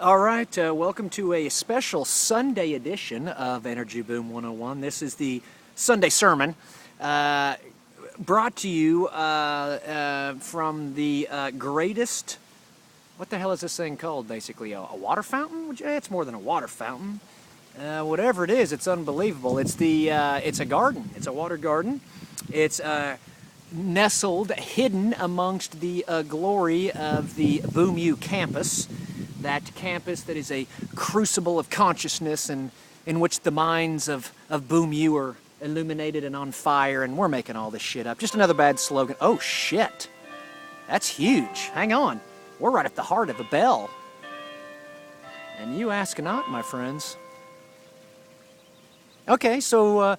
All right, welcome to a special Sunday edition of Energy Boom 101. This is the Sunday sermon brought to you from the greatest, what the hell is this thing called basically? A water fountain? It's more than a water fountain. Whatever it is, it's unbelievable. It's a garden. It's a water garden. It's nestled, hidden amongst the glory of the Boom U campus. That campus that is a crucible of consciousness and in which the minds of Boom U are illuminated and on fire, and we're making all this shit up. Just another bad slogan. Oh shit. That's huge. Hang on. We're right at the heart of a bell. And you ask not, my friends. Okay, so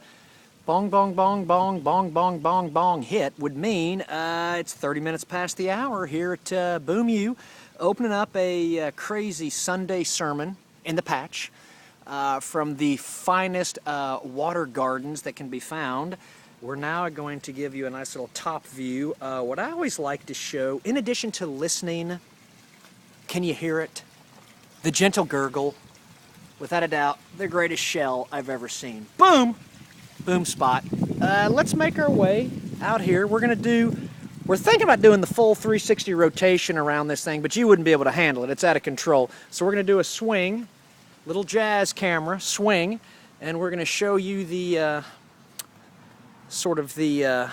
bong, bong, bong, bong, bong, bong, bong, bong hit would mean it's 30 minutes past the hour here at Boom U, opening up a crazy Sunday sermon in the patch from the finest water gardens that can be found. We're now going to give you a nice little top view. What I always like to show, in addition to listening, can you hear it? The gentle gurgle, without a doubt, the greatest shell I've ever seen. Boom! Boom spot. Let's make our way out here. We're thinking about doing the full 360 rotation around this thing, but you wouldn't be able to handle it. It's out of control. So we're going to do a swing, little jazz camera, swing, and we're going to show you the sort of the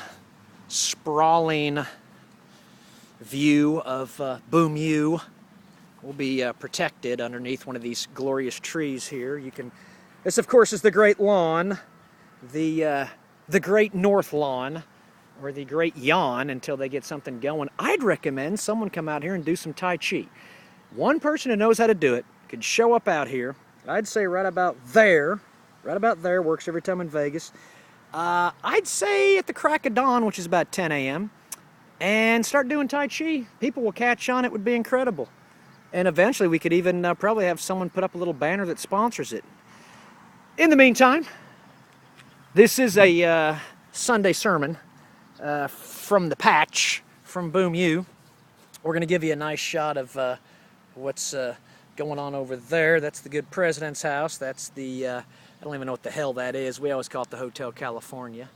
sprawling view of Boom U. We'll be protected underneath one of these glorious trees here. This, of course, is the Great Lawn, the Great North Lawn, or the Great Yawn until they get something going. I'd recommend someone come out here and do some Tai Chi. One person who knows how to do it could show up out here. I'd say right about there, works every time in Vegas. I'd say at the crack of dawn, which is about 10 a.m., and start doing Tai Chi. People will catch on. It would be incredible. And eventually we could even probably have someone put up a little banner that sponsors it. In the meantime, this is a Sunday sermon from the patch, from Boom U. We're going to give you a nice shot of what's going on over there. That's the good president's house. That's the, I don't even know what the hell that is. We always call it the Hotel California.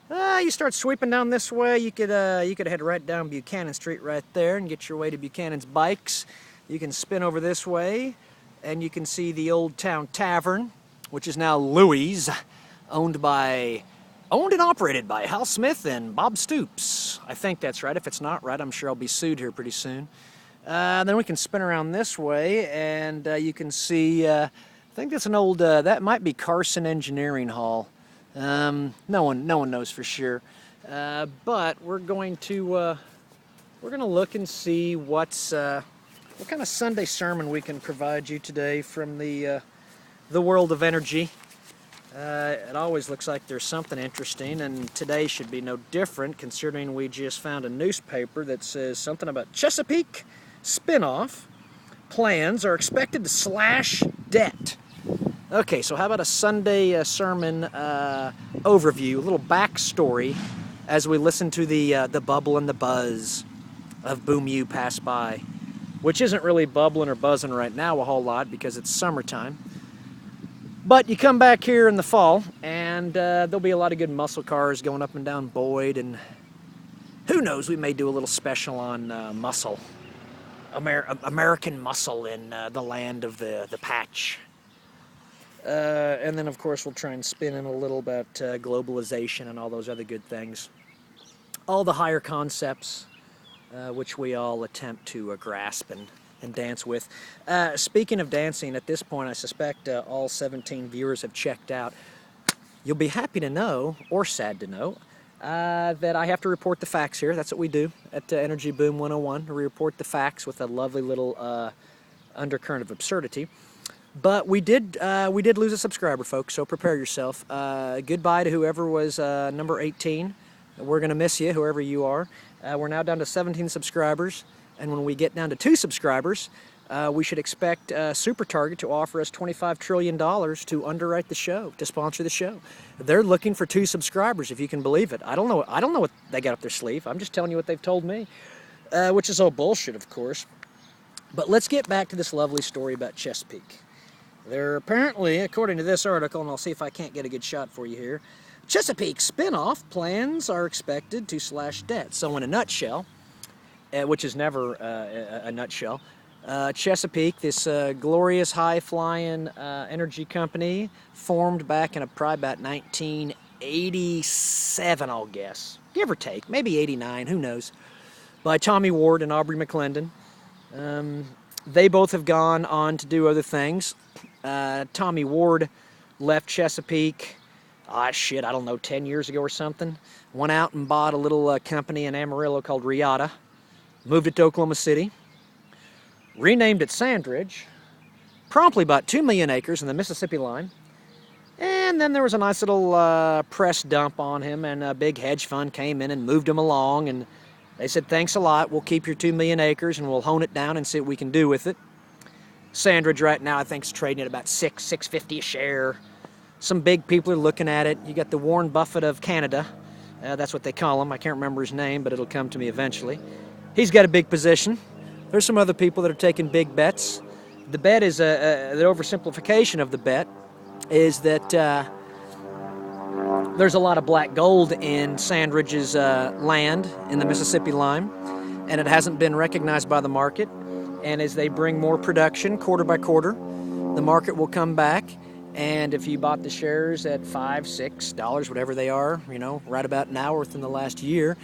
You start sweeping down this way, you could head right down Buchanan Street right there and get your way to Buchanan's Bikes. You can spin over this way, and you can see the Old Town Tavern, which is now Louie's, owned and operated by Hal Smith and Bob Stoops. I think that's right. If it's not right, I'm sure I'll be sued here pretty soon. Then we can spin around this way, and you can see, I think that's an old, that might be Carson Engineering Hall. No one knows for sure. But we're going to look and see what kind of Sunday sermon we can provide you today from the world of energy. It always looks like there's something interesting, and today should be no different, considering we just found a newspaper that says something about Chesapeake spinoff plans are expected to slash debt. Okay, so how about a Sunday sermon overview, a little backstory as we listen to the bubble and the buzz of Boom U pass by, which isn't really bubbling or buzzing right now a whole lot because it's summertime. But you come back here in the fall, and there'll be a lot of good muscle cars going up and down Boyd, and who knows, we may do a little special on muscle, American muscle in the land of the patch. And then, of course, we'll try and spin in a little about globalization and all those other good things. All the higher concepts, which we all attempt to grasp and dance with. Speaking of dancing, at this point, I suspect all 17 viewers have checked out. You'll be happy to know, or sad to know, that I have to report the facts here. That's what we do at Energy Boom 101. We report the facts with a lovely little undercurrent of absurdity. But we did lose a subscriber, folks, so prepare yourself. Goodbye to whoever was number 18. We're going to miss you, whoever you are. We're now down to 17 subscribers, and when we get down to 2 subscribers, we should expect Super Target to offer us $25 trillion to underwrite the show, to sponsor the show. They're looking for 2 subscribers, if you can believe it. I don't know what they got up their sleeve. I'm just telling you what they've told me, which is all bullshit, of course. But let's get back to this lovely story about Chesapeake. They're apparently, according to this article, and I'll see if I can't get a good shot for you here, Chesapeake spin-off plans are expected to slash debt. So in a nutshell, which is never a nutshell, Chesapeake, this glorious high-flying energy company, formed back in probably about 1987, I'll guess, give or take, maybe 89, who knows, by Tommy Ward and Aubrey McClendon. They both have gone on to do other things. Tommy Ward left Chesapeake, I don't know, 10 years ago or something. Went out and bought a little company in Amarillo called Riata. Moved it to Oklahoma City. Renamed it Sandridge. Promptly bought 2 million acres in the Mississippi line. And then there was a nice little press dump on him, and a big hedge fund came in and moved him along, and they said, thanks a lot, we'll keep your 2 million acres and we'll hone it down and see what we can do with it. Sandridge right now I think is trading at about $6.50 a share. Some big people are looking at it. You got the Warren Buffett of Canada. That's what they call him. I can't remember his name, but it'll come to me eventually. He's got a big position. There's some other people that are taking big bets. The bet is, the oversimplification of the bet is that there's a lot of black gold in Sandridge's land in the Mississippi line, and it hasn't been recognized by the market. And as they bring more production quarter by quarter, the market will come back. And if you bought the shares at $5, $6, whatever they are, right about now within the last year,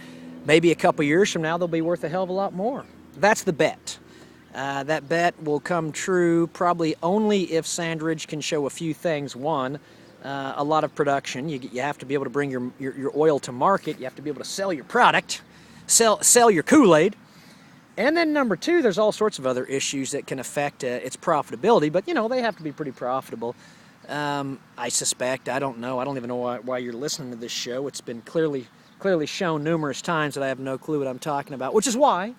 maybe a couple years from now, they'll be worth a hell of a lot more. That's the bet. That bet will come true probably only if Sandridge can show a few things. One, a lot of production. You have to be able to bring your oil to market. You have to be able to sell your product, sell your Kool-Aid. And then number two, there's all sorts of other issues that can affect its profitability, but they have to be pretty profitable. I suspect, I don't know, I don't even know why you're listening to this show. It's been clearly shown numerous times that I have no clue what I'm talking about, which is why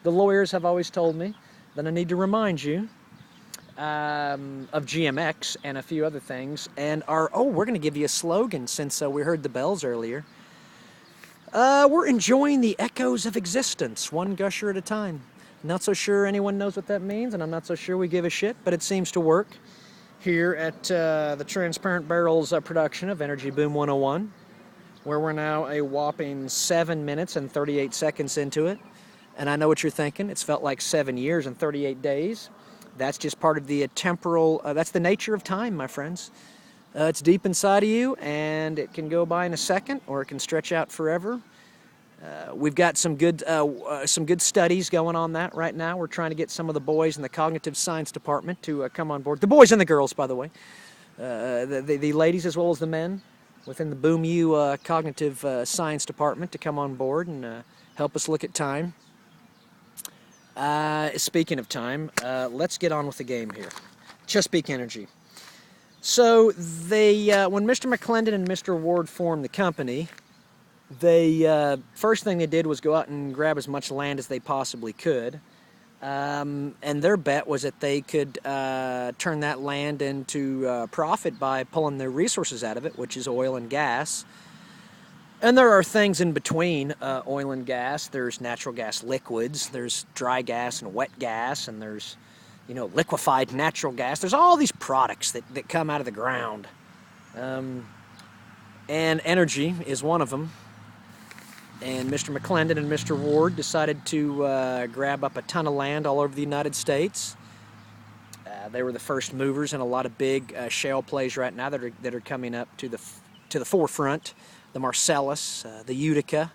the lawyers have always told me that I need to remind you of GMX and a few other things. And we're going to give you a slogan since we heard the bells earlier. We're enjoying the echoes of existence, one gusher at a time. Not so sure anyone knows what that means, and I'm not so sure we give a shit, but it seems to work here at the Transparent Barrels production of Energy Boom 101, where we're now a whopping 7 minutes and 38 seconds into it. And I know what you're thinking. It's felt like 7 years and 38 days. That's just part of the temporal, that's the nature of time, my friends. It's deep inside of you, and it can go by in a second, or it can stretch out forever. We've got some good studies going on that right now. We're trying to get some of the boys in the cognitive science department to come on board. The boys and the girls, by the way. The ladies as well as the men within the Boom U cognitive science department to come on board and help us look at time. Speaking of time, let's get on with the game here. Chesapeake Energy. So they, when Mr. McClendon and Mr. Ward formed the company, they first thing they did was go out and grab as much land as they possibly could, and their bet was that they could turn that land into profit by pulling the resources out of it, which is oil and gas. And there are things in between oil and gas. There's natural gas liquids, there's dry gas and wet gas, and there's liquefied natural gas. There's all these products that come out of the ground. And energy is one of them. And Mr. McClendon and Mr. Ward decided to grab up a ton of land all over the United States. They were the first movers in a lot of big shale plays right now that are coming up to the forefront. The Marcellus, the Utica,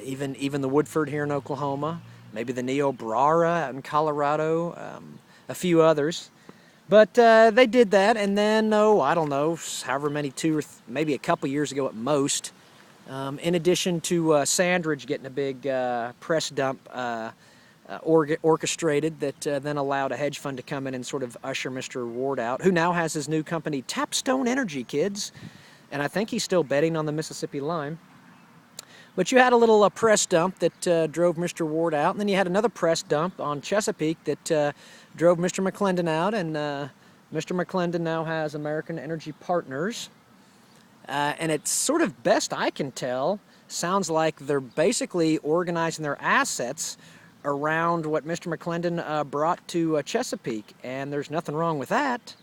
even the Woodford here in Oklahoma, maybe the Niobrara out in Colorado, a few others. But they did that, and then, I don't know, however many, maybe a couple years ago at most, in addition to Sandridge getting a big press dump orchestrated that then allowed a hedge fund to come in and sort of usher Mr. Ward out, who now has his new company, Tapstone Energy, kids. And I think he's still betting on the Mississippi line. But you had a little press dump that drove Mr. Ward out, and then you had another press dump on Chesapeake that drove Mr. McClendon out, and Mr. McClendon now has American Energy Partners. And it's sort of, best I can tell, sounds like they're basically organizing their assets around what Mr. McClendon brought to Chesapeake, and there's nothing wrong with that.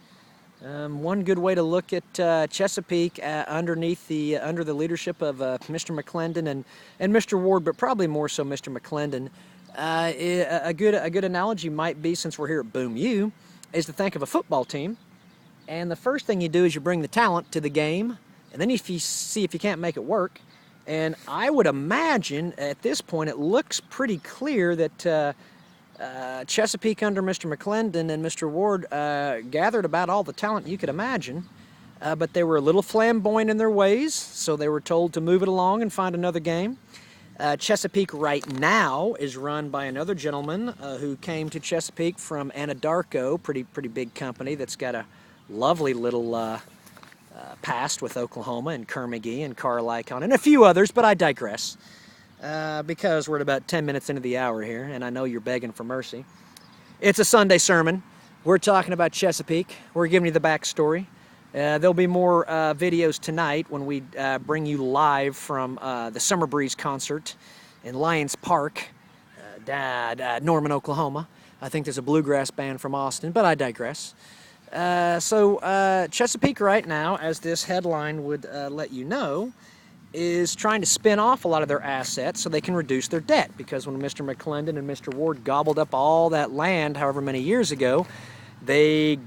One good way to look at Chesapeake under the leadership of Mr. McClendon and Mr. Ward, but probably more so Mr. McClendon, a good analogy might be, since we're here at Boom U, is to think of a football team. And the first thing you do is you bring the talent to the game, and then if you see if you can't make it work. And I would imagine at this point it looks pretty clear that Chesapeake under Mr. McClendon and Mr. Ward gathered about all the talent you could imagine, but they were a little flamboyant in their ways, so they were told to move it along and find another game. Chesapeake right now is run by another gentleman who came to Chesapeake from Anadarko, pretty big company that's got a lovely little past with Oklahoma and Kerr-McGee and Carl Icahn and a few others, but I digress because we're at about 10 minutes into the hour here, and I know you're begging for mercy. It's a Sunday sermon. We're talking about Chesapeake. We're giving you the backstory. There'll be more videos tonight when we bring you live from the Summer Breeze concert in Lions Park, Norman, Oklahoma. I think there's a bluegrass band from Austin, but I digress. So Chesapeake right now, as this headline would let you know, is trying to spin off a lot of their assets so they can reduce their debt, because when Mr. McClendon and Mr. Ward gobbled up all that land however many years ago, they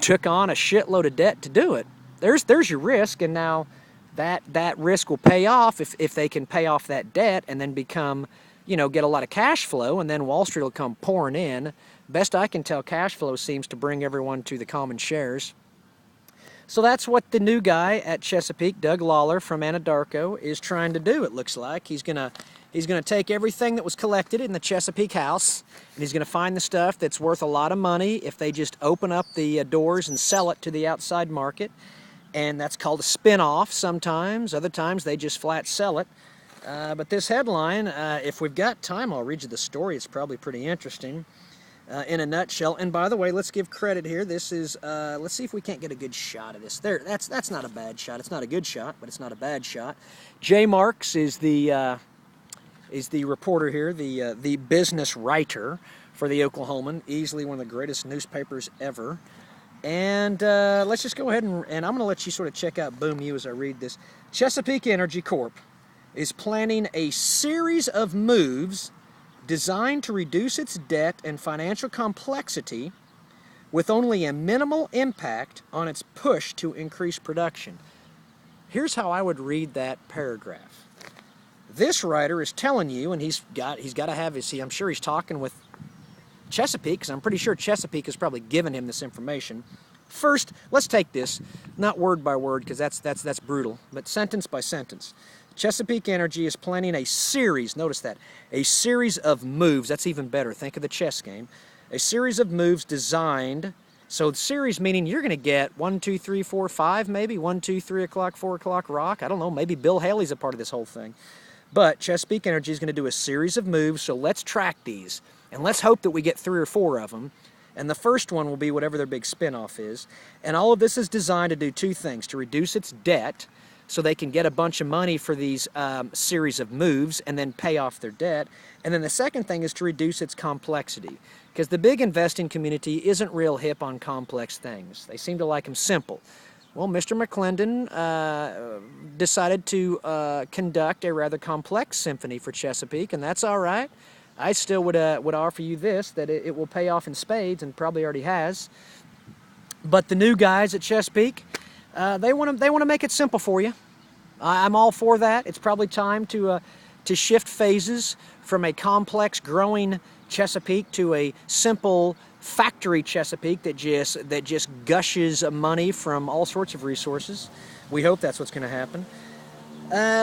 took on a shitload of debt to do it. There's your risk, and now that risk will pay off if they can pay off that debt and then become, get a lot of cash flow, and then Wall Street will come pouring in. Best I can tell, cash flow seems to bring everyone to the common shares. So that's what the new guy at Chesapeake, Doug Lawler from Anadarko, is trying to do. It looks like he's gonna take everything that was collected in the Chesapeake house, and he's gonna find the stuff that's worth a lot of money if they just open up the doors and sell it to the outside market. And that's called a spin-off sometimes. Other times they just flat sell it. But this headline, if we've got time, I'll read you the story. It's probably pretty interesting. In a nutshell, and by the way, let's give credit here. This is, let's see if we can't get a good shot of this. There, that's not a bad shot. It's not a good shot, but it's not a bad shot. Jay Marks is the reporter here, the business writer for the Oklahoman, easily one of the greatest newspapers ever. And let's just go ahead and I'm going to let you sort of check out Boom U as I read this. Chesapeake Energy Corp is planning a series of moves designed to reduce its debt and financial complexity with only a minimal impact on its push to increase production. Here's how I would read that paragraph. This writer is telling you, and he's got to have his, I'm sure he's talking with Chesapeake, because I'm pretty sure Chesapeake has probably given him this information. First, let's take this, not word by word, because that's brutal, but sentence by sentence. Chesapeake Energy is planning a series, notice that, a series of moves, that's even better, think of the chess game, a series of moves designed, so series meaning you're going to get 1, 2, 3, 4, 5 maybe, 1, 2, 3 o'clock, 4 o'clock rock, I don't know, maybe Bill Haley's a part of this whole thing. But Chesapeake Energy is going to do a series of moves, so let's track these, and let's hope that we get 3 or 4 of them. And the first one will be whatever their big spinoff is. And all of this is designed to do 2 things, to reduce its debt, so they can get a bunch of money for these series of moves and then pay off their debt. And then the second thing is to reduce its complexity, because the big investing community isn't real hip on complex things. They seem to like them simple. Well, Mr. McClendon decided to conduct a rather complex symphony for Chesapeake, and that's all right. I still would offer you this, that it will pay off in spades, and probably already has. But the new guys at Chesapeake, they want to make it simple for you. I'm all for that. It's probably time to shift phases from a complex, growing Chesapeake to a simple factory Chesapeake that just gushes money from all sorts of resources. We hope that's what's going to happen.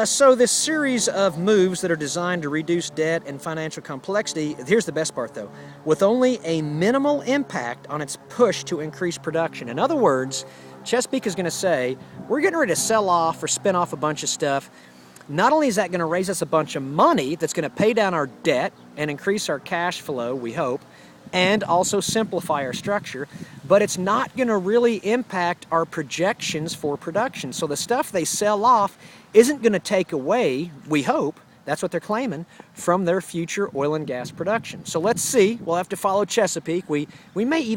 So this series of moves that are designed to reduce debt and financial complexity, here's the best part though, with only a minimal impact on its push to increase production. In other words, Chesapeake is going to say, we're getting ready to sell off or spin off a bunch of stuff. Not only is that going to raise us a bunch of money that's going to pay down our debt and increase our cash flow, we hope, and also simplify our structure, but it's not going to really impact our projections for production. So the stuff they sell off isn't going to take away, we hope, That's what they're claiming from their future oil and gas production. So let's see. We'll have to follow Chesapeake. We may even